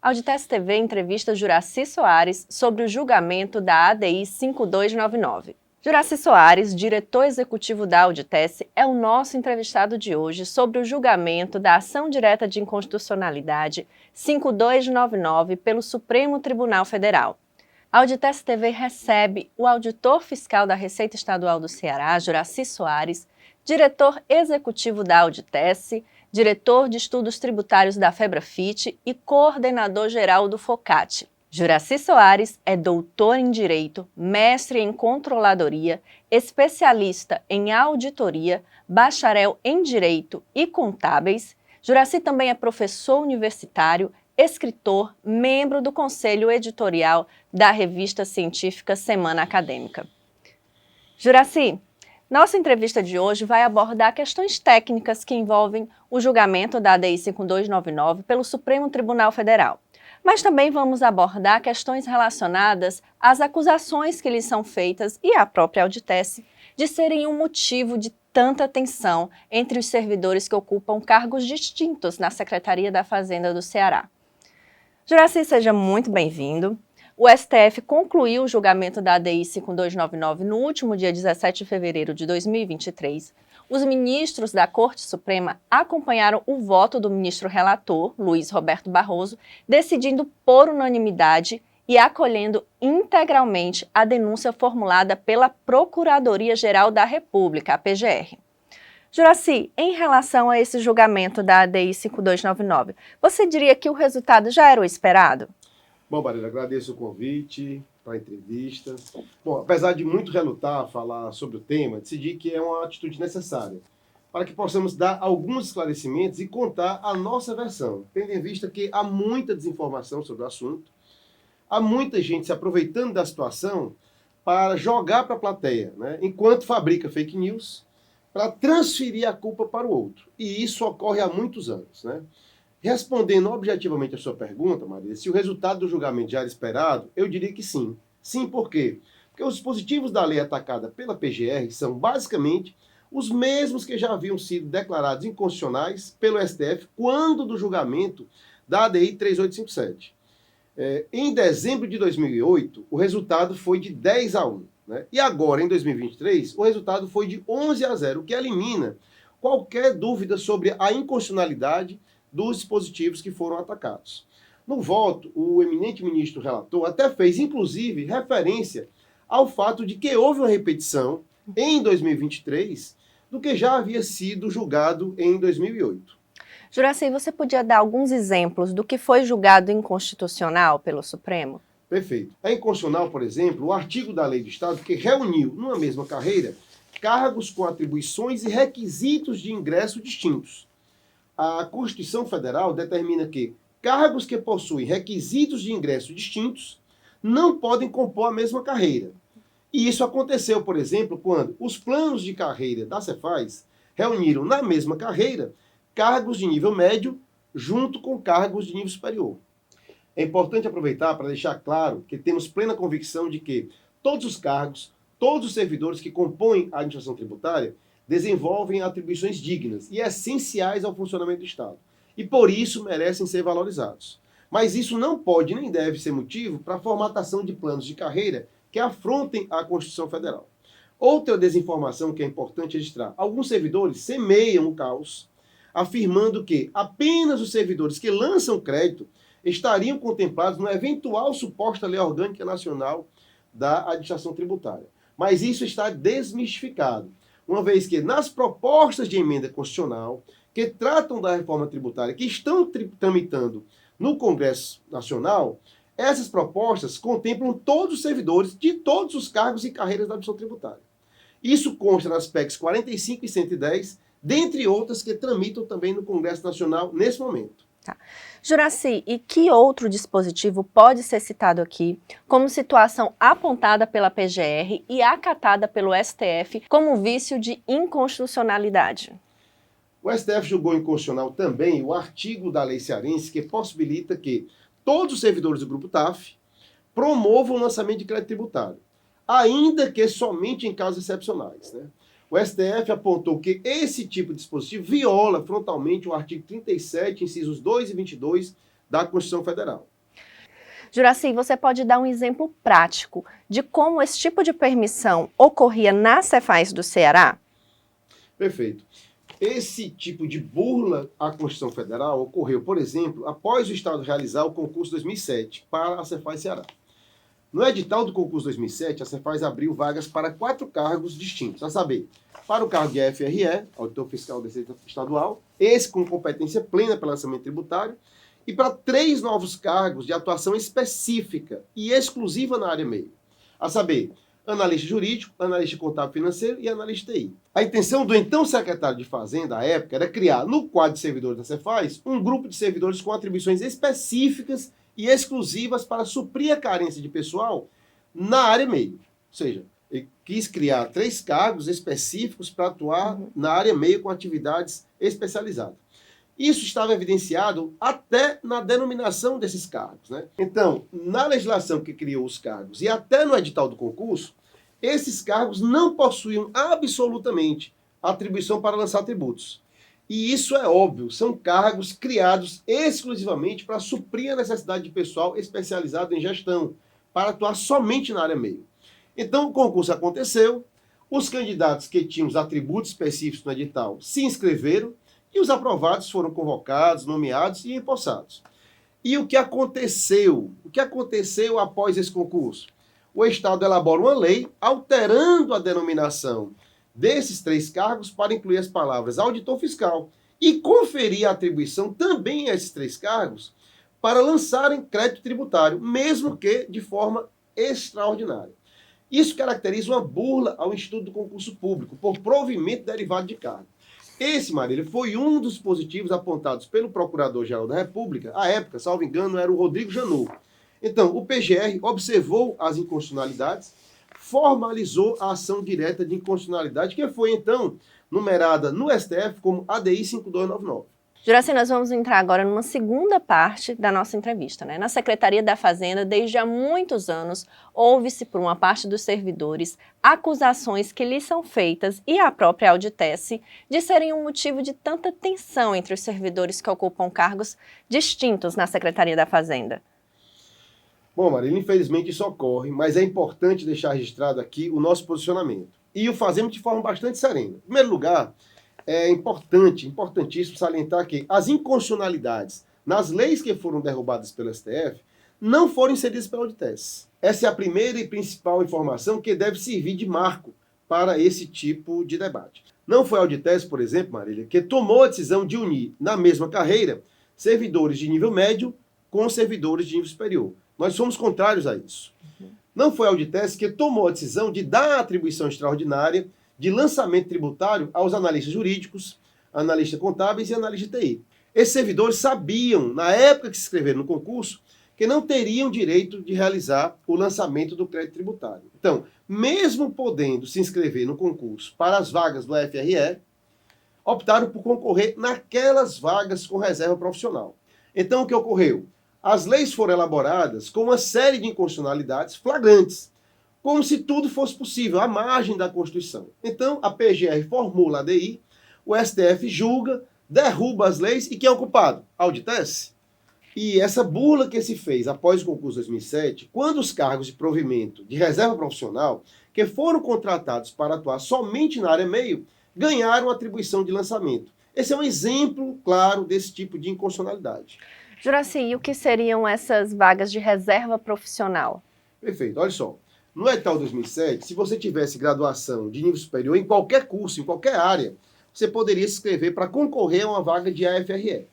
Auditese TV entrevista Juracy Soares sobre o julgamento da ADI 5299. Juracy Soares, diretor executivo da Auditese, é o nosso entrevistado de hoje sobre o julgamento da ação direta de inconstitucionalidade 5299 pelo Supremo Tribunal Federal. A Auditese TV recebe o auditor fiscal da Receita Estadual do Ceará, Juracy Soares, diretor executivo da Auditese, diretor de estudos tributários da FEBRAFIT e coordenador-geral do FOCAT. Juracy Soares é doutor em Direito, mestre em Controladoria, especialista em Auditoria, bacharel em Direito e Contábeis. Juracy também é professor universitário, escritor, membro do Conselho Editorial da revista científica Semana Acadêmica. Juracy, nossa entrevista de hoje vai abordar questões técnicas que envolvem o julgamento da ADI 5299 pelo Supremo Tribunal Federal. Mas também vamos abordar questões relacionadas às acusações que lhes são feitas e à própria Auditese de serem um motivo de tanta tensão entre os servidores que ocupam cargos distintos na Secretaria da Fazenda do Ceará. Juracy, seja muito bem-vindo. O STF concluiu o julgamento da ADI 5299 no último dia 17 de fevereiro de 2023. Os ministros da Corte Suprema acompanharam o voto do ministro relator, Luiz Roberto Barroso, decidindo por unanimidade e acolhendo integralmente a denúncia formulada pela Procuradoria-Geral da República, a PGR. Juracy, em relação a esse julgamento da ADI 5299, você diria que o resultado já era o esperado? Bom, Marília, agradeço o convite para a entrevista. Bom, apesar de muito relutar a falar sobre o tema, decidi que é uma atitude necessária para que possamos dar alguns esclarecimentos e contar a nossa versão, tendo em vista que há muita desinformação sobre o assunto, há muita gente se aproveitando da situação para jogar para a plateia, né, enquanto fabrica fake news, para transferir a culpa para o outro. E isso ocorre há muitos anos, né? Respondendo objetivamente a sua pergunta, Maria, se o resultado do julgamento já era esperado, eu diria que sim. Sim, por quê? Porque os dispositivos da lei atacada pela PGR são basicamente os mesmos que já haviam sido declarados inconstitucionais pelo STF quando do julgamento da ADI 3857. Em dezembro de 2008, o resultado foi de 10-1. Né? E agora, em 2023, o resultado foi de 11-0, o que elimina qualquer dúvida sobre a inconstitucionalidade dos dispositivos que foram atacados. No voto, o eminente ministro relator até fez, inclusive, referência ao fato de que houve uma repetição em 2023 do que já havia sido julgado em 2008. Juracy, você podia dar alguns exemplos do que foi julgado inconstitucional pelo Supremo? Perfeito. É inconstitucional, por exemplo, o artigo da Lei do Estado que reuniu, numa mesma carreira, cargos com atribuições e requisitos de ingresso distintos. A Constituição Federal determina que cargos que possuem requisitos de ingresso distintos não podem compor a mesma carreira. E isso aconteceu, por exemplo, quando os planos de carreira da Cefaz reuniram na mesma carreira cargos de nível médio junto com cargos de nível superior. É importante aproveitar para deixar claro que temos plena convicção de que todos os cargos, todos os servidores que compõem a administração tributária desenvolvem atribuições dignas e essenciais ao funcionamento do Estado. E por isso merecem ser valorizados. Mas isso não pode nem deve ser motivo para a formatação de planos de carreira que afrontem a Constituição Federal. Outra desinformação que é importante registrar: alguns servidores semeiam o caos, afirmando que apenas os servidores que lançam crédito estariam contemplados no eventual suposta Lei Orgânica Nacional da Administração Tributária. Mas isso está desmistificado, uma vez que nas propostas de emenda constitucional que tratam da reforma tributária, que estão tramitando no Congresso Nacional, essas propostas contemplam todos os servidores de todos os cargos e carreiras da administração tributária. Isso consta nas PECs 45 e 110, dentre outras que tramitam também no Congresso Nacional nesse momento. Tá. Juracy, e que outro dispositivo pode ser citado aqui como situação apontada pela PGR e acatada pelo STF como vício de inconstitucionalidade? O STF julgou inconstitucional também o artigo da lei cearense que possibilita que todos os servidores do Grupo TAF promovam o lançamento de crédito tributário, ainda que somente em casos excepcionais, né? O STF apontou que esse tipo de dispositivo viola frontalmente o artigo 37, incisos 2 e 22 da Constituição Federal. Juraci, você pode dar um exemplo prático de como esse tipo de permissão ocorria na Cefaz do Ceará? Perfeito. Esse tipo de burla à Constituição Federal ocorreu, por exemplo, após o Estado realizar o concurso 2007 para a Cefaz Ceará. No edital do concurso 2007, a Cefaz abriu vagas para 4 cargos distintos, a saber, para o cargo de FRE, Auditor Fiscal da Receita Estadual, esse com competência plena para lançamento tributário, e para 3 novos cargos de atuação específica e exclusiva na área meio, a saber, analista jurídico, analista contábil financeiro e analista TI. A intenção do então secretário de Fazenda, à época, era criar, no quadro de servidores da Cefaz, um grupo de servidores com atribuições específicas e exclusivas para suprir a carência de pessoal na área meio. Ou seja, ele quis criar 3 cargos específicos para atuar na área meio com atividades especializadas. Isso estava evidenciado até na denominação desses cargos, né? Então, na legislação que criou os cargos e até no edital do concurso, esses cargos não possuíam absolutamente atribuição para lançar tributos. E isso é óbvio, são cargos criados exclusivamente para suprir a necessidade de pessoal especializado em gestão, para atuar somente na área meio. Então, o concurso aconteceu, os candidatos que tinham os atributos específicos no edital se inscreveram, e os aprovados foram convocados, nomeados e empossados. E o que aconteceu? O que aconteceu após esse concurso? O Estado elabora uma lei alterando a denominação desses 3 cargos para incluir as palavras auditor fiscal e conferir a atribuição também a esses 3 cargos para lançarem crédito tributário, mesmo que de forma extraordinária. Isso caracteriza uma burla ao Instituto do Concurso Público por provimento derivado de cargo. Esse, Marília, foi um dos positivos apontados pelo Procurador-Geral da República. À época, salvo engano, era o Rodrigo Janot. Então, o PGR observou as inconstitucionalidades, formalizou a ação direta de inconstitucionalidade, que foi, então, numerada no STF como ADI 5299. Juraci, nós vamos entrar agora numa segunda parte da nossa entrevista, né? Na Secretaria da Fazenda, desde há muitos anos, ouve-se por uma parte dos servidores acusações que lhes são feitas e a própria Auditesse de serem um motivo de tanta tensão entre os servidores que ocupam cargos distintos na Secretaria da Fazenda. Bom, Marília, infelizmente isso ocorre, mas é importante deixar registrado aqui o nosso posicionamento. E o fazemos de forma bastante serena. Em primeiro lugar, é importantíssimo salientar que as inconstitucionalidades nas leis que foram derrubadas pelo STF não foram inseridas pela Auditesse. Essa é a primeira e principal informação que deve servir de marco para esse tipo de debate. Não foi a Auditesse, por exemplo, Marília, que tomou a decisão de unir na mesma carreira servidores de nível médio com servidores de nível superior. Nós somos contrários a isso. Não foi a Auditesse que tomou a decisão de dar a atribuição extraordinária de lançamento tributário aos analistas jurídicos, analistas contábeis e analistas TI. Esses servidores sabiam, na época que se inscreveram no concurso, que não teriam direito de realizar o lançamento do crédito tributário. Então, mesmo podendo se inscrever no concurso para as vagas do FRE, optaram por concorrer naquelas vagas com reserva profissional. Então, o que ocorreu? As leis foram elaboradas com uma série de inconstitucionalidades flagrantes, como se tudo fosse possível, à margem da Constituição. Então, a PGR formula a ADI, o STF julga, derruba as leis, e quem é o culpado? A Auditesse. E essa burla que se fez após o concurso 2007, quando os cargos de provimento de reserva profissional, que foram contratados para atuar somente na área meio, ganharam atribuição de lançamento. Esse é um exemplo claro desse tipo de inconstitucionalidade. Juraci, e o que seriam essas vagas de reserva profissional? Perfeito, olha só. No edital 2007, se você tivesse graduação de nível superior em qualquer curso, em qualquer área, você poderia se inscrever para concorrer a uma vaga de AFRE,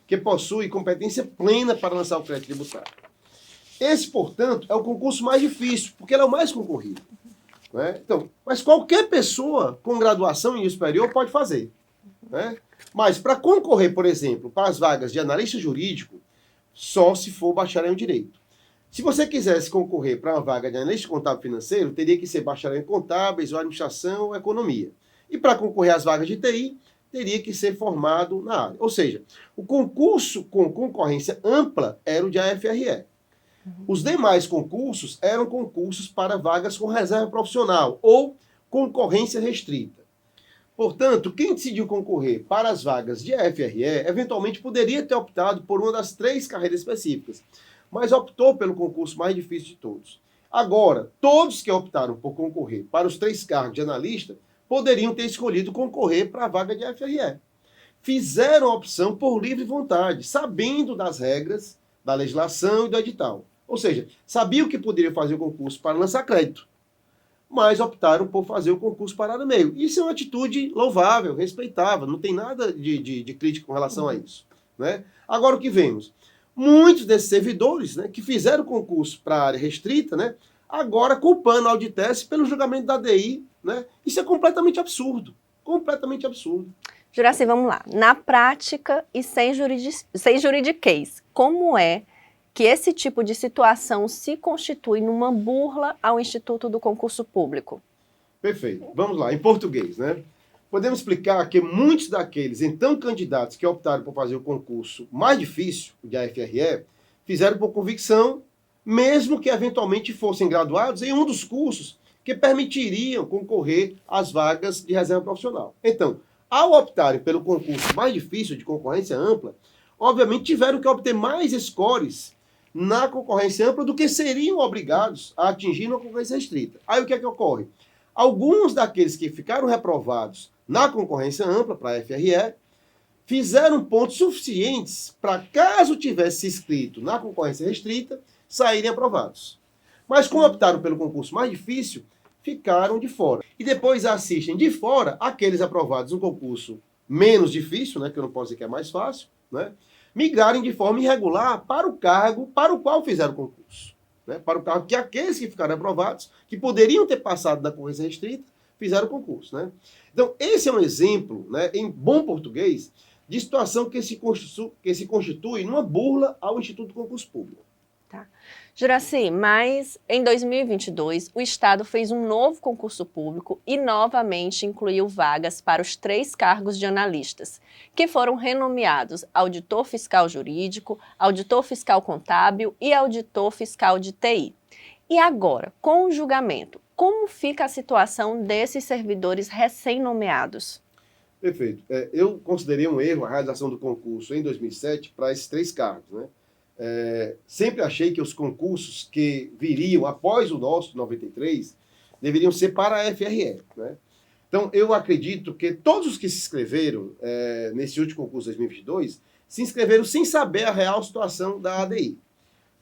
que possui competência plena para lançar o crédito tributário. Esse, portanto, é o concurso mais difícil, porque ele é o mais concorrido. Né? Então, mas qualquer pessoa com graduação em nível superior pode fazer. Né? Mas para concorrer, por exemplo, para as vagas de analista jurídico, só se for bacharel em direito. Se você quisesse concorrer para uma vaga de analista contábil financeiro, teria que ser bacharel em contábeis, ou administração, ou economia. E para concorrer às vagas de TI, teria que ser formado na área. Ou seja, o concurso com concorrência ampla era o de AFRE. Os demais concursos eram concursos para vagas com reserva profissional ou concorrência restrita. Portanto, quem decidiu concorrer para as vagas de FRE, eventualmente poderia ter optado por uma das 3 carreiras específicas, mas optou pelo concurso mais difícil de todos. Agora, todos que optaram por concorrer para os 3 cargos de analista poderiam ter escolhido concorrer para a vaga de FRE. Fizeram a opção por livre vontade, sabendo das regras, da legislação e do edital. Ou seja, sabiam que poderiam fazer o concurso para lançar crédito, mas optaram por fazer o concurso para área meio. Isso é uma atitude louvável, respeitável, não tem nada de crítica com relação a isso. Né? Agora, o que vemos? Muitos desses servidores, né, que fizeram o concurso para a área restrita, né, agora culpando a Auditesse pelo julgamento da ADI. Né? Isso é completamente absurdo. Completamente absurdo. Juraci, vamos lá. Na prática e sem juridiquês, como é que esse tipo de situação se constitui numa burla ao Instituto do Concurso Público? Perfeito. Vamos lá, em português, né? Podemos explicar que muitos daqueles, então, candidatos que optaram por fazer o concurso mais difícil, o de AFRE, fizeram por convicção, mesmo que eventualmente fossem graduados em um dos cursos que permitiriam concorrer às vagas de reserva profissional. Então, ao optarem pelo concurso mais difícil, de concorrência ampla, obviamente tiveram que obter mais scores na concorrência ampla do que seriam obrigados a atingir na concorrência restrita. Aí o que é que ocorre? Alguns daqueles que ficaram reprovados na concorrência ampla, para a FRE, fizeram pontos suficientes para, caso tivesse se inscrito na concorrência restrita, saírem aprovados. Mas como optaram pelo concurso mais difícil, ficaram de fora. E depois assistem de fora aqueles aprovados no concurso menos difícil, né, que eu não posso dizer que é mais fácil, né, migrarem de forma irregular para o cargo para o qual fizeram o concurso. Né, para o cargo que aqueles que ficaram aprovados, que poderiam ter passado da concorrência restrita, fizeram o concurso. Né? Então, esse é um exemplo, né, em bom português, de situação que se constitui numa burla ao Instituto do Concurso Público. Tá. Juraci, mas em 2022 o Estado fez um novo concurso público e novamente incluiu vagas para os 3 cargos de analistas, que foram renomeados auditor fiscal jurídico, auditor fiscal contábil e auditor fiscal de TI. E agora, com o julgamento, como fica a situação desses servidores recém-nomeados? Perfeito. Eu considerei um erro a realização do concurso em 2007 para esses 3 cargos, né? Sempre achei que os concursos que viriam após o nosso, 93, deveriam ser para a FRE. Né? Então, eu acredito que todos os que se inscreveram nesse último concurso de 2022 se inscreveram sem saber a real situação da ADI.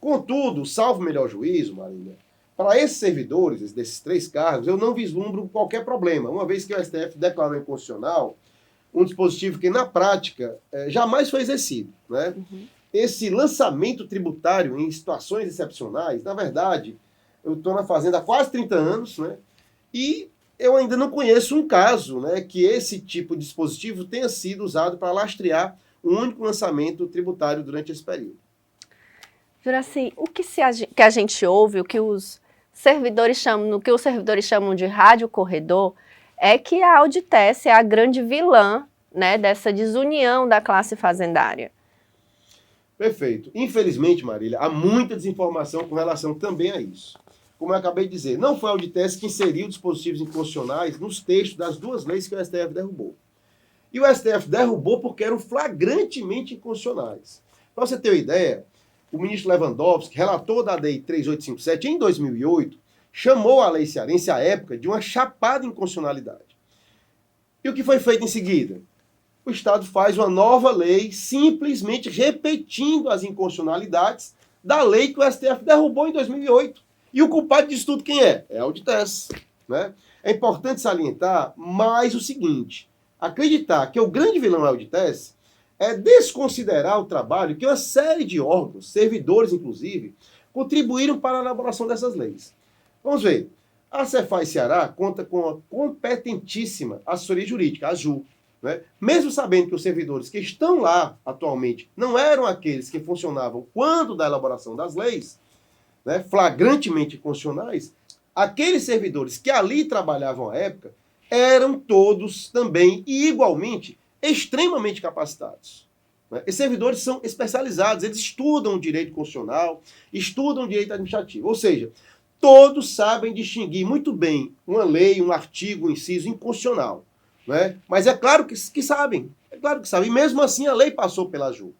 Contudo, salvo melhor juízo, Marília, para esses servidores, desses 3 cargos, eu não vislumbro qualquer problema, uma vez que o STF declarou inconstitucional um dispositivo que, na prática, jamais foi exercido. Né? Esse lançamento tributário em situações excepcionais, na verdade, eu estou na Fazenda há quase 30 anos, né? E eu ainda não conheço um caso, né, que esse tipo de dispositivo tenha sido usado para lastrear um único lançamento tributário durante esse período. Juraci, o que a gente ouve, o que os servidores chamam de rádio corredor, é que a Auditesse é a grande vilã, né, dessa desunião da classe fazendária. Perfeito. Infelizmente, Marília, há muita desinformação com relação também a isso. Como eu acabei de dizer, não foi a Auditesse que inseriu dispositivos inconstitucionais nos textos das 2 leis que o STF derrubou. E o STF derrubou porque eram flagrantemente inconstitucionais. Para você ter uma ideia, o ministro Lewandowski, relator da ADI 3857 em 2008, chamou a lei cearense à época de uma chapada inconstitucionalidade. E o que foi feito em seguida? O Estado faz uma nova lei, simplesmente repetindo as inconstitucionalidades da lei que o STF derrubou em 2008. E o culpado disso tudo quem é? É a Auditesse. Né? É importante salientar mais o seguinte: acreditar que o grande vilão é a Auditesse é desconsiderar o trabalho que uma série de órgãos, servidores inclusive, contribuíram para a elaboração dessas leis. Vamos ver. A Cefaz Ceará conta com uma competentíssima assessoria jurídica, a AJU. Né? Mesmo sabendo que os servidores que estão lá atualmente não eram aqueles que funcionavam quando da elaboração das leis, né, flagrantemente inconstitucionais, aqueles servidores que ali trabalhavam à época eram todos também e igualmente extremamente capacitados. Né? Esses servidores são especializados, eles estudam direito constitucional, estudam direito administrativo, ou seja, todos sabem distinguir muito bem uma lei, um artigo, um inciso inconstitucional. né? Mas é claro que sabem. É claro que sabem. E mesmo assim a lei passou pela AJU.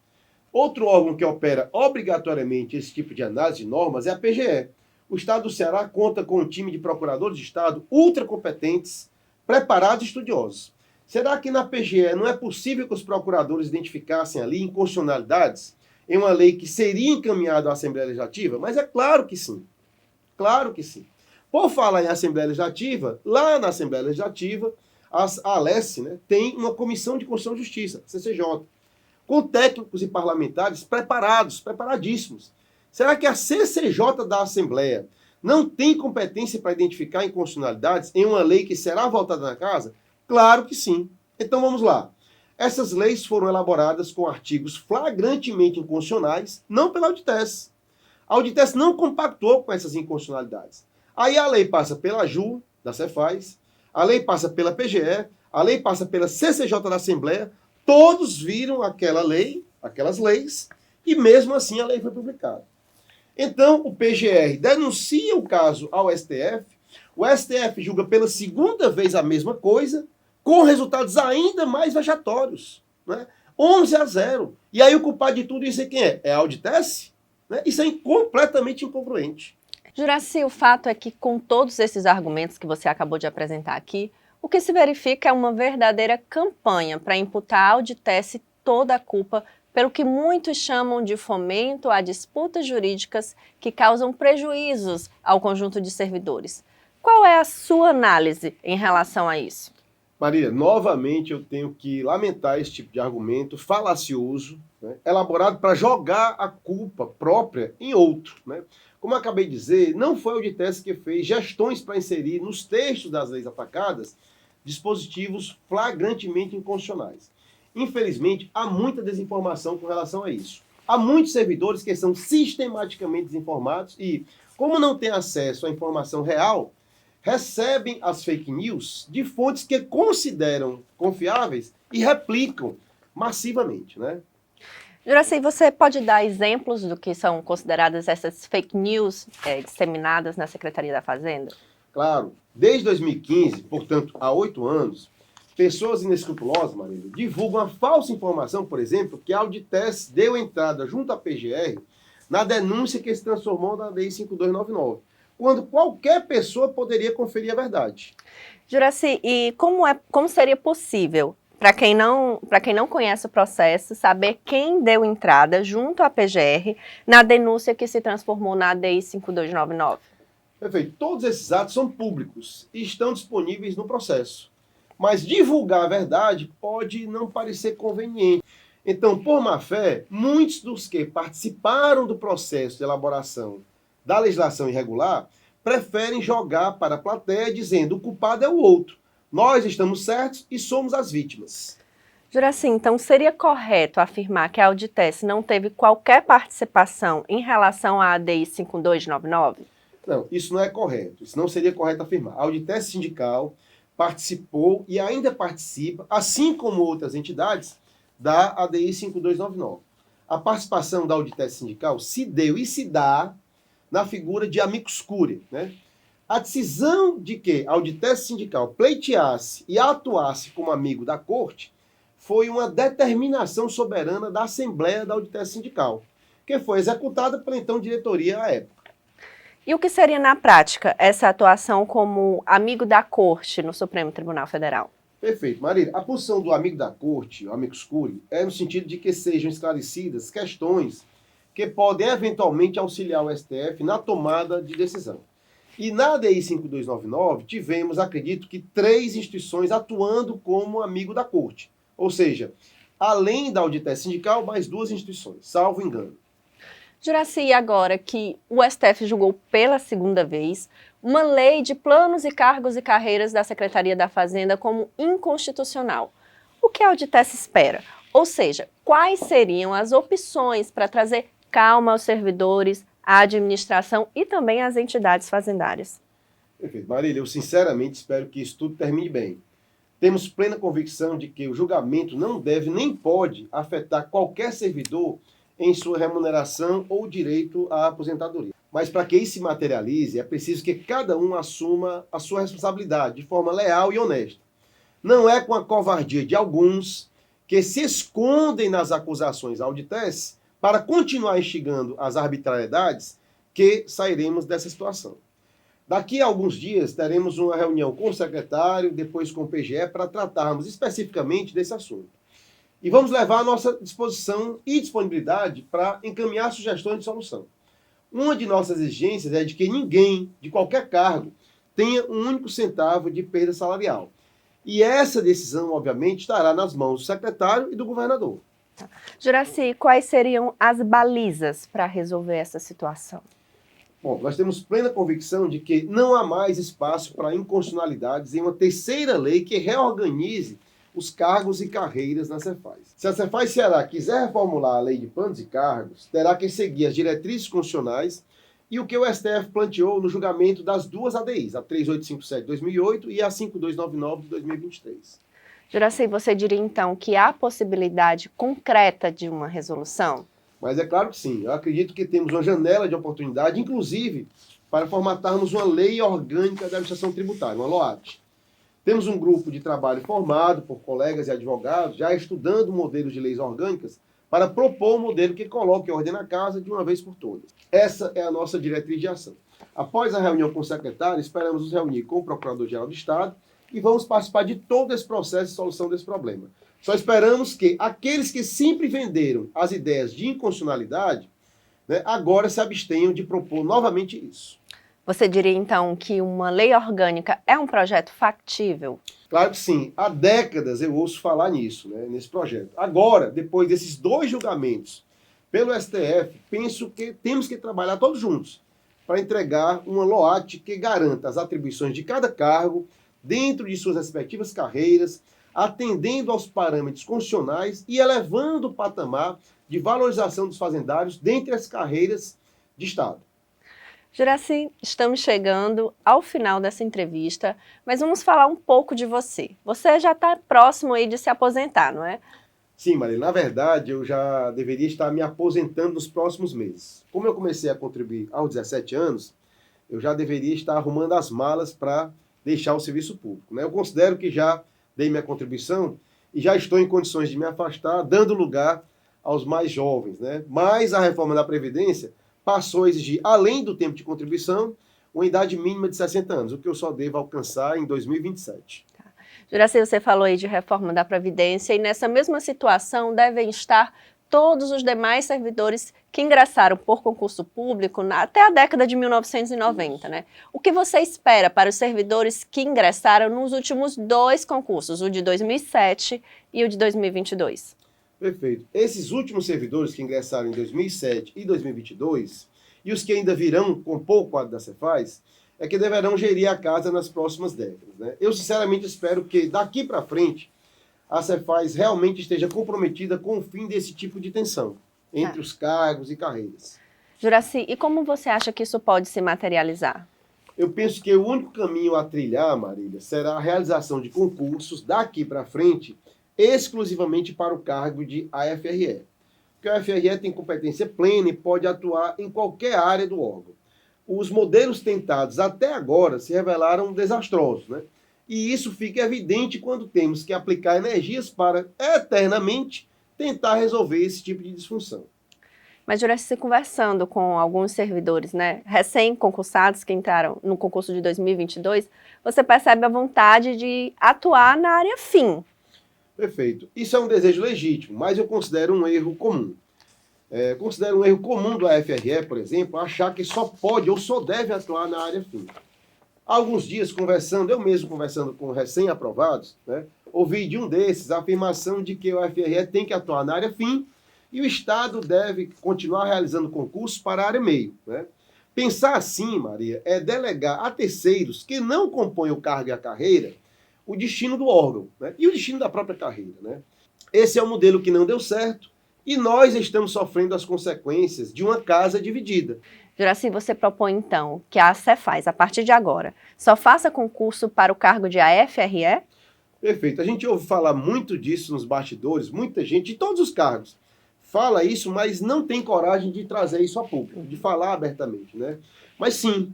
Outro órgão que opera obrigatoriamente esse tipo de análise de normas é a PGE. O Estado do Ceará conta com um time de procuradores de Estado ultra competentes, preparados e estudiosos. Será que na PGE não é possível que os procuradores identificassem ali inconstitucionalidades em uma lei que seria encaminhada à Assembleia Legislativa? Mas é claro que sim. Claro que sim. Por falar em Assembleia Legislativa, lá na Assembleia Legislativa, a Alesse, né, tem uma Comissão de Constituição e Justiça, CCJ, com técnicos e parlamentares preparadíssimos. Será que a CCJ da Assembleia não tem competência para identificar inconstitucionalidades em uma lei que será votada na Casa? Claro que sim. Então vamos lá. Essas leis foram elaboradas com artigos flagrantemente inconstitucionais, não pela Auditesse. A Auditesse não compactou com essas inconstitucionalidades. Aí a lei passa pela AJU, da Cefaz, a lei passa pela PGE, a lei passa pela CCJ da Assembleia, todos viram aquela lei, aquelas leis, e mesmo assim a lei foi publicada. Então, o PGR denuncia o caso ao STF, o STF julga pela segunda vez a mesma coisa, com resultados ainda mais vexatórios, né? 11-0. E aí o culpado de tudo isso é quem é? É a Auditesse? Né? Isso é completamente incongruente. Juraci, o fato é que com todos esses argumentos que você acabou de apresentar aqui, o que se verifica é uma verdadeira campanha para imputar à Auditesse toda a culpa pelo que muitos chamam de fomento a disputas jurídicas que causam prejuízos ao conjunto de servidores. Qual é a sua análise em relação a isso? Maria, novamente eu tenho que lamentar esse tipo de argumento falacioso, né, elaborado para jogar a culpa própria em outro. Né? Como eu acabei de dizer, não foi a Auditesse que fez gestões para inserir nos textos das leis atacadas dispositivos flagrantemente inconstitucionais. Infelizmente, há muita desinformação com relação a isso. Há muitos servidores que são sistematicamente desinformados e, como não têm acesso à informação real, recebem as fake news de fontes que consideram confiáveis e replicam massivamente, né? Juraci, você pode dar exemplos do que são consideradas essas fake news disseminadas na Secretaria da Fazenda? Claro. Desde 2015, portanto, há 8 anos, pessoas inescrupulosas, Marília, divulgam a falsa informação, por exemplo, que a Auditesse deu entrada junto à PGR na denúncia que se transformou na Lei 5299. Quando qualquer pessoa poderia conferir a verdade. Juraci, e como seria possível, para quem não conhece o processo, saber quem deu entrada junto à PGR na denúncia que se transformou na ADI 5299? Perfeito. Todos esses atos são públicos e estão disponíveis no processo. Mas divulgar a verdade pode não parecer conveniente. Então, por má fé, muitos dos que participaram do processo de elaboração da legislação irregular, preferem jogar para a plateia dizendo o culpado é o outro. Nós estamos certos e somos as vítimas. Juraci, então seria correto afirmar que a Auditesse não teve qualquer participação em relação à ADI 5299? Não, isso não é correto. Isso não seria correto afirmar. A Auditesse Sindical participou e ainda participa, assim como outras entidades, da ADI 5299. A participação da Auditesse Sindical se deu e se dá na figura de amicus curiae, né? A decisão de que a Auditesse Sindical pleiteasse e atuasse como amigo da Corte foi uma determinação soberana da Assembleia da Auditesse Sindical, que foi executada pela então diretoria à época. E o que seria, na prática, essa atuação como amigo da Corte no Supremo Tribunal Federal? Perfeito. Marília, a posição do amigo da Corte, o amicus curiae, é no sentido de que sejam esclarecidas questões que podem eventualmente auxiliar o STF na tomada de decisão. E na ADI 5299 tivemos, acredito que, 3 instituições atuando como amigo da Corte. Ou seja, além da Auditesse Sindical, mais 2 instituições, salvo engano. Juraci, agora que o STF julgou pela segunda vez uma lei de planos e cargos e carreiras da Secretaria da Fazenda como inconstitucional, o que a Auditesse espera? Ou seja, quais seriam as opções para trazer calma aos servidores, à administração e também às entidades fazendárias? Perfeito. Marília, eu sinceramente espero que isso tudo termine bem. Temos plena convicção de que o julgamento não deve nem pode afetar qualquer servidor em sua remuneração ou direito à aposentadoria. Mas para que isso se materialize, é preciso que cada um assuma a sua responsabilidade de forma leal e honesta. Não é com a covardia de alguns que se escondem nas acusações ao DITES para continuar instigando as arbitrariedades que sairemos dessa situação. Daqui a alguns dias teremos uma reunião com o secretário, depois com o PGE, para tratarmos especificamente desse assunto. E vamos levar a nossa disposição e disponibilidade para encaminhar sugestões de solução. Uma de nossas exigências é de que ninguém, de qualquer cargo, tenha um único centavo de perda salarial. E essa decisão, obviamente, estará nas mãos do secretário e do governador. Juraci, quais seriam as balizas para resolver essa situação? Bom, nós temos plena convicção de que não há mais espaço para inconstitucionalidades em uma terceira lei que reorganize os cargos e carreiras na Cefaz. Se a Cefaz Ceará quiser reformular a lei de planos e cargos, terá que seguir as diretrizes constitucionais e o que o STF planteou no julgamento das duas ADIs, a 3857 de 2008 e a 5299 de 2023. Juraci, você diria então que há possibilidade concreta de uma resolução? Mas é claro que sim. Eu acredito que temos uma janela de oportunidade, inclusive, para formatarmos uma lei orgânica da administração tributária, uma LOAT. Temos um grupo de trabalho formado por colegas e advogados, já estudando modelos de leis orgânicas, para propor um modelo que coloque ordem na casa de uma vez por todas. Essa é a nossa diretriz de ação. Após a reunião com o secretário, esperamos nos reunir com o Procurador-Geral do Estado e vamos participar de todo esse processo de solução desse problema. Só esperamos que aqueles que sempre venderam as ideias de inconstitucionalidade, agora se abstenham de propor novamente isso. Você diria, então, que uma lei orgânica é um projeto factível? Claro que sim. Há décadas eu ouço falar nisso, nesse projeto. Agora, depois desses 2 julgamentos pelo STF, penso que temos que trabalhar todos juntos para entregar uma LOAT que garanta as atribuições de cada cargo dentro de suas respectivas carreiras, atendendo aos parâmetros constitucionais e elevando o patamar de valorização dos fazendários dentre as carreiras de Estado. Juraci, estamos chegando ao final dessa entrevista, mas vamos falar um pouco de você. Você já está próximo aí de se aposentar, não é? Sim, Maria. Na verdade, eu já deveria estar me aposentando nos próximos meses. Como eu comecei a contribuir aos 17 anos, eu já deveria estar arrumando as malas para deixar o serviço público. Eu considero que já dei minha contribuição e já estou em condições de me afastar, dando lugar aos mais jovens. Mas a reforma da Previdência passou a exigir, além do tempo de contribuição, uma idade mínima de 60 anos, o que eu só devo alcançar em 2027. Juraci, você falou aí de reforma da Previdência e nessa mesma situação devem estar todos os demais servidores que ingressaram por concurso público até a década de 1990, O que você espera para os servidores que ingressaram nos últimos 2 concursos, o de 2007 e o de 2022? Perfeito. Esses últimos servidores que ingressaram em 2007 e 2022, e os que ainda virão compor o quadro da Cefaz, é que deverão gerir a casa nas próximas décadas. Eu, sinceramente, espero que, daqui para frente, a Cefaz realmente esteja comprometida com o fim desse tipo de tensão entre os cargos e carreiras. Juraci, e como você acha que isso pode se materializar? Eu penso que o único caminho a trilhar, Marília, será a realização de concursos daqui para frente exclusivamente para o cargo de AFRE. Porque o AFRE tem competência plena e pode atuar em qualquer área do órgão. Os modelos tentados até agora se revelaram desastrosos, E isso fica evidente quando temos que aplicar energias para eternamente tentar resolver esse tipo de disfunção. Mas, Juraci, conversando com alguns servidores, recém-concursados que entraram no concurso de 2022, você percebe a vontade de atuar na área fim. Perfeito. Isso é um desejo legítimo, mas eu considero um erro comum. Considero um erro comum do AFRE, por exemplo, achar que só pode ou só deve atuar na área fim. Há alguns dias, eu mesmo conversando com recém-aprovados, ouvi de um desses a afirmação de que o AFRE tem que atuar na área fim e o Estado deve continuar realizando concursos para a área meio. Pensar assim, Maria, é delegar a terceiros que não compõem o cargo e a carreira o destino do órgão, e o destino da própria carreira. Esse é um modelo que não deu certo e nós estamos sofrendo as consequências de uma casa dividida. Juraci, você propõe então que a Cefaz, a partir de agora, só faça concurso para o cargo de AFRE? Perfeito. A gente ouve falar muito disso nos bastidores, muita gente, de todos os cargos, fala isso, mas não tem coragem de trazer isso a público, de falar abertamente. Mas sim,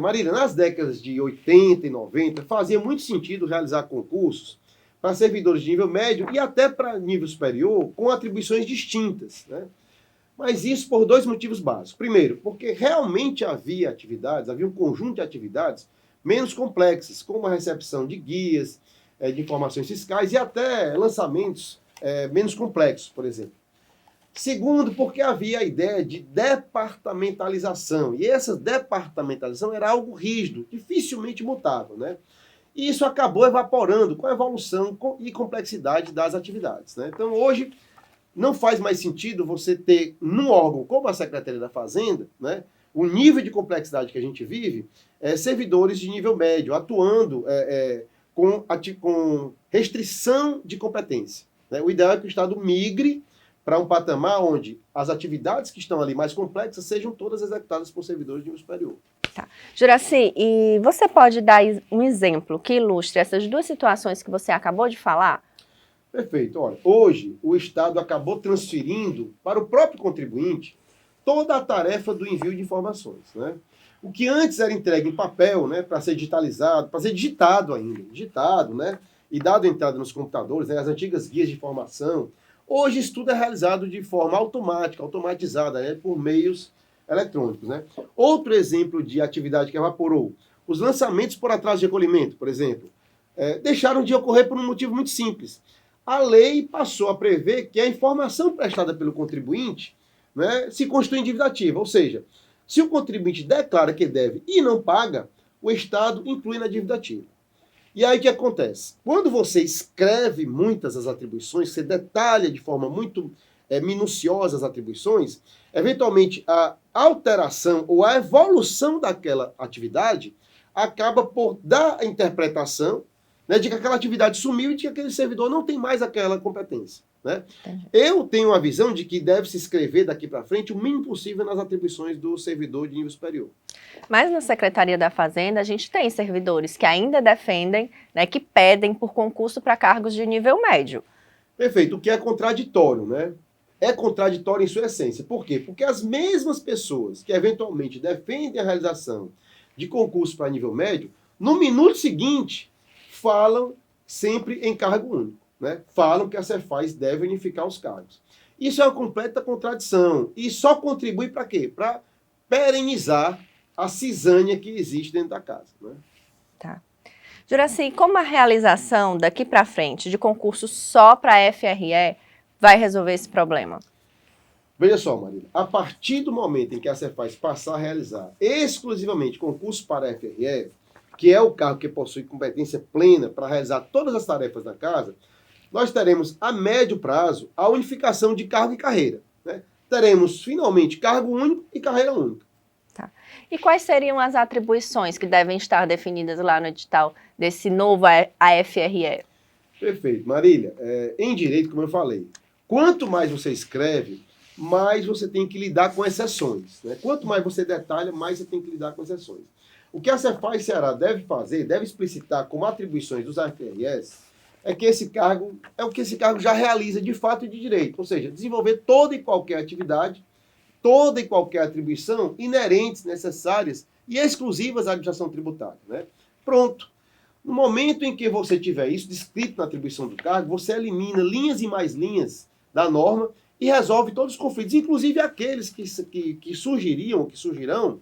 Marília, nas décadas de 80 e 90, fazia muito sentido realizar concursos para servidores de nível médio e até para nível superior com atribuições distintas, né? Mas isso por dois motivos básicos. Primeiro, porque realmente havia um conjunto de atividades menos complexas, como a recepção de guias, de informações fiscais e até lançamentos menos complexos, por exemplo. Segundo, porque havia a ideia de departamentalização, e essa departamentalização era algo rígido, dificilmente mutável, né? E isso acabou evaporando com a evolução e complexidade das atividades, né? Então, hoje, não faz mais sentido você ter, num órgão como a Secretaria da Fazenda, né, o nível de complexidade que a gente vive, servidores de nível médio, atuando com restrição de competência, né? O ideal é que o Estado migre para um patamar onde as atividades que estão ali mais complexas sejam todas executadas por servidores de nível superior. Tá. Juraci, e você pode dar um exemplo que ilustre essas duas situações que você acabou de falar? Perfeito. Olha, hoje o Estado acabou transferindo para o próprio contribuinte toda a tarefa do envio de informações, né? O que antes era entregue em papel, né, para ser digitalizado, para ser digitado ainda, né, e dado entrada nos computadores, né, as antigas guias de informação, hoje isso tudo é realizado de forma automática, automatizada, né, por meios eletrônicos, né? Outro exemplo de atividade que evaporou, os lançamentos por atraso de recolhimento, por exemplo, deixaram de ocorrer por um motivo muito simples. A lei passou a prever que a informação prestada pelo contribuinte, né, se constitui em dívida ativa, ou seja, se o contribuinte declara que deve e não paga, o Estado inclui na dívida ativa. E aí o que acontece? Quando você escreve muitas as atribuições, você detalha de forma muito minuciosa as atribuições, eventualmente a alteração ou a evolução daquela atividade acaba por dar a interpretação, né, de que aquela atividade sumiu e de que aquele servidor não tem mais aquela competência, né? Eu tenho a visão de que deve se escrever daqui para frente o mínimo possível nas atribuições do servidor de nível superior. Mas na Secretaria da Fazenda a gente tem servidores que ainda defendem, né, que pedem por concurso para cargos de nível médio. Perfeito, o que é contraditório, né? É contraditório em sua essência. Por quê? Porque as mesmas pessoas que eventualmente defendem a realização de concurso para nível médio, no minuto seguinte, falam sempre em cargo único, né? Falam que a Cefaz deve unificar os cargos. Isso é uma completa contradição e só contribui para quê? Para perenizar a cisânia que existe dentro da casa, né? Tá. Juraci, como a realização daqui para frente de concurso só para a FRE vai resolver esse problema? Veja só, Marília, a partir do momento em que a Cefaz passar a realizar exclusivamente concurso para a FRE, que é o cargo que possui competência plena para realizar todas as tarefas da casa, nós teremos a médio prazo a unificação de cargo e carreira, né? Teremos finalmente cargo único e carreira única. Tá. E quais seriam as atribuições que devem estar definidas lá no edital desse novo AFRE? Perfeito, Marília. Em direito, como eu falei, quanto mais você escreve, mais você tem que lidar com exceções, né? Quanto mais você detalha, mais você tem que lidar com exceções. O que a Cefaz Ceará deve fazer, deve explicitar como atribuições dos AFREs, é que esse cargo é o que esse cargo já realiza de fato e de direito, ou seja, desenvolver toda e qualquer atividade, toda e qualquer atribuição inerentes, necessárias e exclusivas à administração tributária, né? Pronto. No momento em que você tiver isso descrito na atribuição do cargo, você elimina linhas e mais linhas da norma e resolve todos os conflitos, inclusive aqueles que surgirão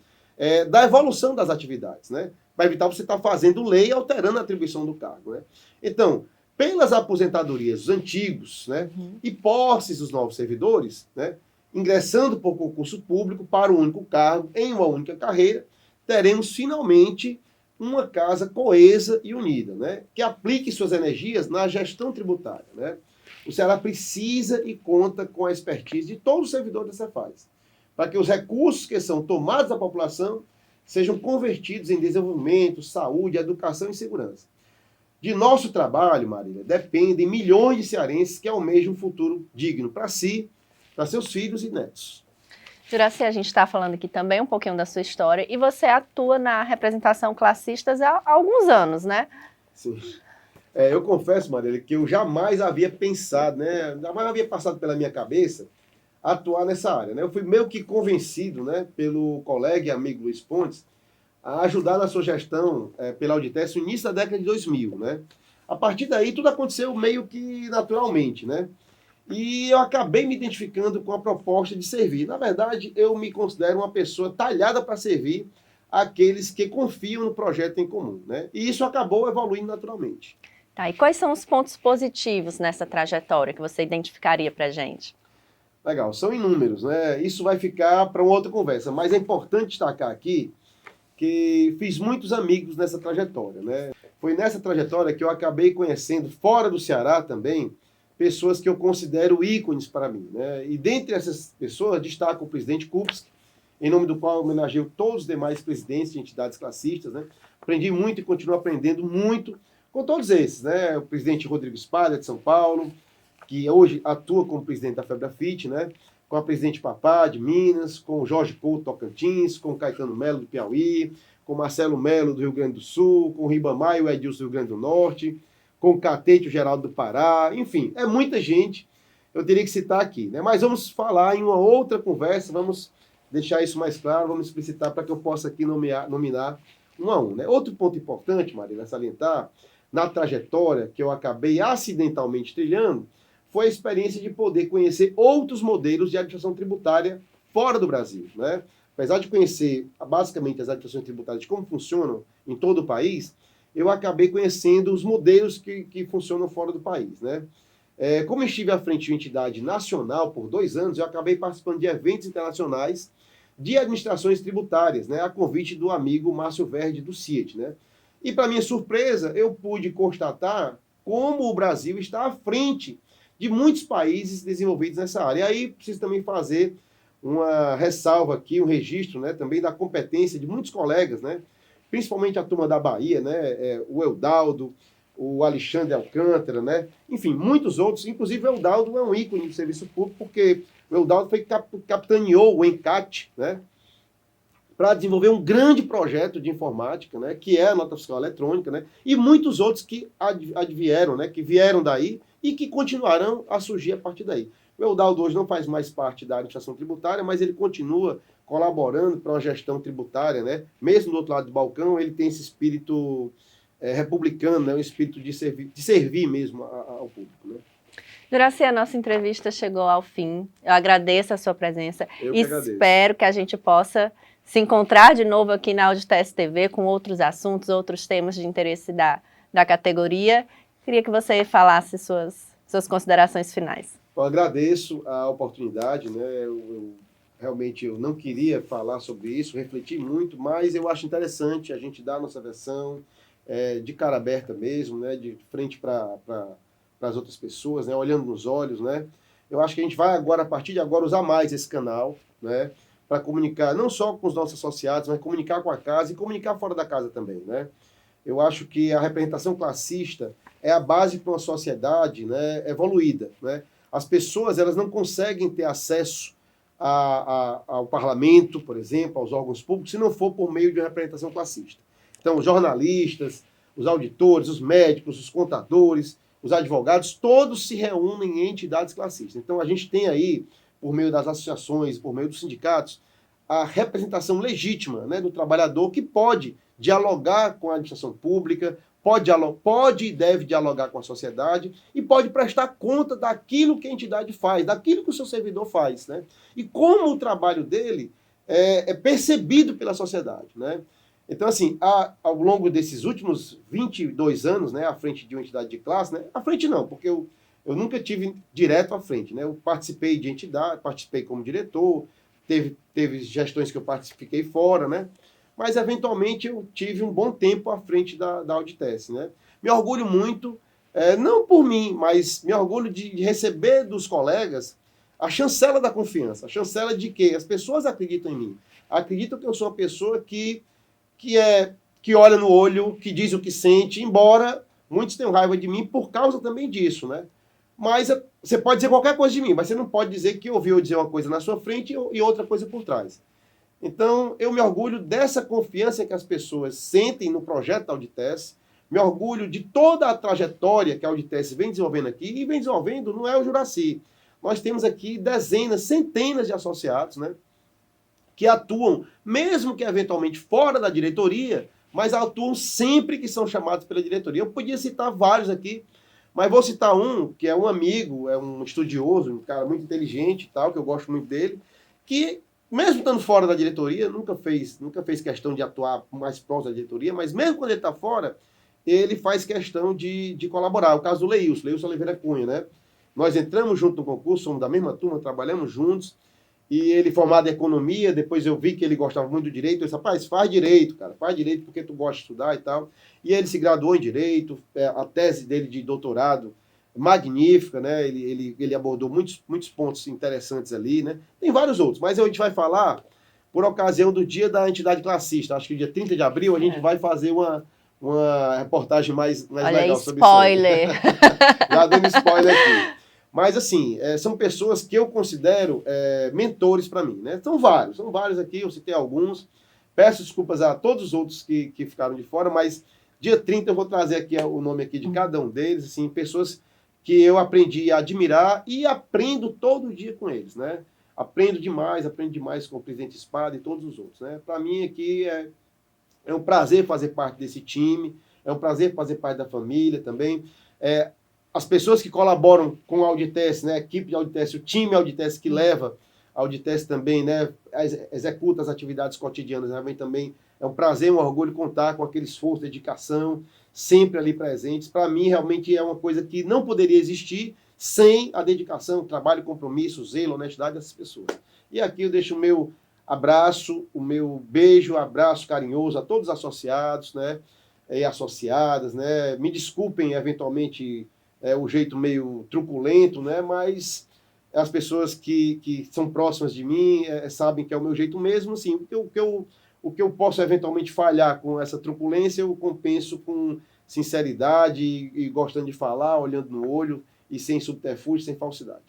da evolução das atividades, né? Para evitar você estar fazendo lei e alterando a atribuição do cargo, né? Então, pelas aposentadorias dos antigos, né, e posses dos novos servidores, né, ingressando por concurso público para um único cargo, em uma única carreira, teremos finalmente uma casa coesa e unida, né, que aplique suas energias na gestão tributária, né? O Ceará precisa e conta com a expertise de todos os servidores da Cefaz, para que os recursos que são tomados da população sejam convertidos em desenvolvimento, saúde, educação e segurança. De nosso trabalho, Marília, dependem milhões de cearenses que almejam um futuro digno para si, para seus filhos e netos. Juraci, a gente está falando aqui também um pouquinho da sua história e você atua na representação classistas há alguns anos, né? Sim. Eu confesso, Marília, que eu jamais havia pensado, né? Jamais havia passado pela minha cabeça atuar nessa área, né? Eu fui meio que convencido, né, pelo colega e amigo Luiz Pontes a ajudar na sua gestão pela Auditec no início da década de 2000, né? A partir daí, tudo aconteceu meio que naturalmente, né? E eu acabei me identificando com a proposta de servir. Na verdade, eu me considero uma pessoa talhada para servir aqueles que confiam no projeto em comum, né? E isso acabou evoluindo naturalmente. Tá, e quais são os pontos positivos nessa trajetória que você identificaria para a gente? Legal, são inúmeros, né? Isso vai ficar para uma outra conversa, mas é importante destacar aqui que fiz muitos amigos nessa trajetória, né? Foi nessa trajetória que eu acabei conhecendo, fora do Ceará também, pessoas que eu considero ícones para mim, né? E dentre essas pessoas, destaco o presidente Kupski, em nome do qual eu homenageio todos os demais presidentes de entidades classistas, né? Aprendi muito e continuo aprendendo muito com todos esses, né? O presidente Rodrigo Espada, de São Paulo, que hoje atua como presidente da FEBRAFIT, né? Com a presidente Papá, de Minas, com o Jorge Couto, Tocantins, com o Caetano Melo, do Piauí, com o Marcelo Melo, do Rio Grande do Sul, com o Ribamar e o Edilson, do Rio Grande do Norte, com o Catete, o Geraldo do Pará, enfim, é muita gente, eu teria que citar aqui, né? Mas vamos falar em uma outra conversa, vamos deixar isso mais claro, vamos explicitar para que eu possa aqui nominar um a um, né? Outro ponto importante, Maria, salientar, na trajetória que eu acabei acidentalmente trilhando, foi a experiência de poder conhecer outros modelos de administração tributária fora do Brasil, né? Apesar de conhecer basicamente as administrações tributárias, como funcionam em todo o país, eu acabei conhecendo os modelos que funcionam fora do país, né? Como eu estive à frente de uma entidade nacional por 2 anos, eu acabei participando de eventos internacionais de administrações tributárias, né? A convite do amigo Márcio Verde, do CIET, né? E, para minha surpresa, eu pude constatar como o Brasil está à frente de muitos países desenvolvidos nessa área. E aí preciso também fazer uma ressalva aqui, um registro, né, também da competência de muitos colegas, né, principalmente a turma da Bahia, né, o Eudaldo, o Alexandre Alcântara, né, enfim, muitos outros, inclusive o Eudaldo é um ícone do serviço público, porque o Eudaldo capitaneou o ENCAT, né, para desenvolver um grande projeto de informática, né, que é a nota fiscal eletrônica, né, e muitos outros que advieram, né, que vieram daí e que continuarão a surgir a partir daí. O Eudaldo hoje não faz mais parte da administração tributária, mas ele continua colaborando para uma gestão tributária, né, mesmo do outro lado do balcão, ele tem esse espírito republicano, né, um espírito de servir mesmo ao público, né. Juraci, a nossa entrevista chegou ao fim. Eu agradeço a sua presença. Eu que agradeço. Espero que a gente possa se encontrar de novo aqui na Auditese TV com outros assuntos, outros temas de interesse da categoria. Queria que você falasse suas considerações finais. Eu agradeço a oportunidade, né? Realmente eu não queria falar sobre isso, refleti muito, mas eu acho interessante a gente dar a nossa versão de cara aberta mesmo, né? De frente para as outras pessoas, né? Olhando nos olhos, né? Eu acho que a gente vai agora, a partir de agora, usar mais esse canal, né? Para comunicar não só com os nossos associados, mas comunicar com a casa e comunicar fora da casa também, né? Eu acho que a representação classista é a base para uma sociedade, né, evoluída, né? As pessoas, elas não conseguem ter acesso ao parlamento, por exemplo, aos órgãos públicos, se não for por meio de uma representação classista. Então, os jornalistas, os auditores, os médicos, os contadores, os advogados, todos se reúnem em entidades classistas. Então, a gente tem aí, por meio das associações, por meio dos sindicatos, a representação legítima, né, do trabalhador que pode dialogar com a administração pública, pode e deve dialogar com a sociedade e pode prestar conta daquilo que a entidade faz, daquilo que o seu servidor faz, né? E como o trabalho dele é percebido pela sociedade, né? Então, assim, ao longo desses últimos 22 anos, né, à frente de uma entidade de classe, né, à frente não, porque eu nunca tive direto à frente, né? Eu participei de entidade, participei como diretor, teve gestões que eu participei fora, né? Mas, eventualmente, eu tive um bom tempo à frente da Auditese, né? Me orgulho muito, não por mim, mas me orgulho de receber dos colegas a chancela da confiança, a chancela de que as pessoas acreditam em mim, acreditam que eu sou uma pessoa que olha no olho, que diz o que sente, embora muitos tenham raiva de mim por causa também disso, né? Mas você pode dizer qualquer coisa de mim, mas você não pode dizer que ouviu eu dizer uma coisa na sua frente e outra coisa por trás. Então, eu me orgulho dessa confiança que as pessoas sentem no projeto da Auditese, me orgulho de toda a trajetória que a Auditese vem desenvolvendo aqui, e vem desenvolvendo, não é o Juraci. Nós temos aqui dezenas, centenas de associados, né, que atuam, mesmo que eventualmente fora da diretoria, mas atuam sempre que são chamados pela diretoria. Eu podia citar vários aqui, mas vou citar um, que é um amigo, é um estudioso, um cara muito inteligente e tal, que eu gosto muito dele, que, mesmo estando fora da diretoria, nunca fez questão de atuar mais próximo da diretoria, mas mesmo quando ele está fora, ele faz questão de colaborar. O caso do Leilson Oliveira Cunha, né? Nós entramos junto no concurso, somos da mesma turma, trabalhamos juntos, e ele formado em economia, depois eu vi que ele gostava muito do direito, eu disse, rapaz, faz direito, cara, faz direito porque tu gosta de estudar e tal. E ele se graduou em direito, a tese dele de doutorado, magnífica, né? Ele abordou muitos pontos interessantes ali, né? Tem vários outros, mas a gente vai falar por ocasião do dia da entidade classista, acho que dia 30 de abril a gente vai fazer uma reportagem mais Olha legal aí, sobre isso. spoiler! Já dando spoiler aqui. Mas, assim, são pessoas que eu considero mentores para mim, né? São vários aqui, eu citei alguns. Peço desculpas a todos os outros que ficaram de fora, mas dia 30 eu vou trazer aqui o nome aqui de cada um deles, assim, pessoas que eu aprendi a admirar e aprendo todo dia com eles, né? Aprendo demais com o presidente Espada e todos os outros, né? Para mim aqui é um prazer fazer parte desse time, é um prazer fazer parte da família também. As pessoas que colaboram com a Auditest, né, a equipe de Auditest, o time Auditest que leva a Auditest também, né, executa as atividades cotidianas, né, também é um prazer, um orgulho contar com aquele esforço, dedicação, sempre ali presentes. Para mim, realmente é uma coisa que não poderia existir sem a dedicação, trabalho, compromisso, zelo, honestidade dessas pessoas. E aqui eu deixo o meu abraço, o meu beijo, abraço carinhoso a todos os associados, né, e associadas, né, me desculpem eventualmente o jeito meio truculento, né? Mas as pessoas que são próximas de mim sabem que é o meu jeito mesmo, assim, o que eu posso eventualmente falhar com essa truculência, eu compenso com sinceridade e gostando de falar, olhando no olho e sem subterfúgio, sem falsidade.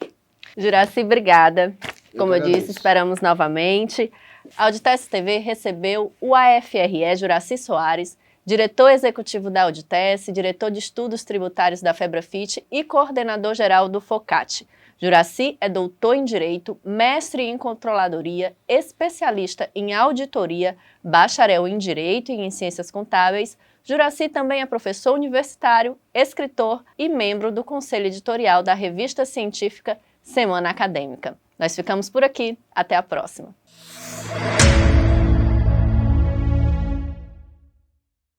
Juraci, obrigada. Como eu disse, agradeço. esperamos novamente. A Auditest TV recebeu o AFRE Juraci Soares, diretor executivo da Auditest, diretor de estudos tributários da Febrafit e coordenador-geral do FOCAT. Juraci é doutor em Direito, mestre em Controladoria, especialista em Auditoria, bacharel em Direito e em Ciências Contábeis. Juraci também é professor universitário, escritor e membro do Conselho Editorial da revista científica Semana Acadêmica. Nós ficamos por aqui. Até a próxima.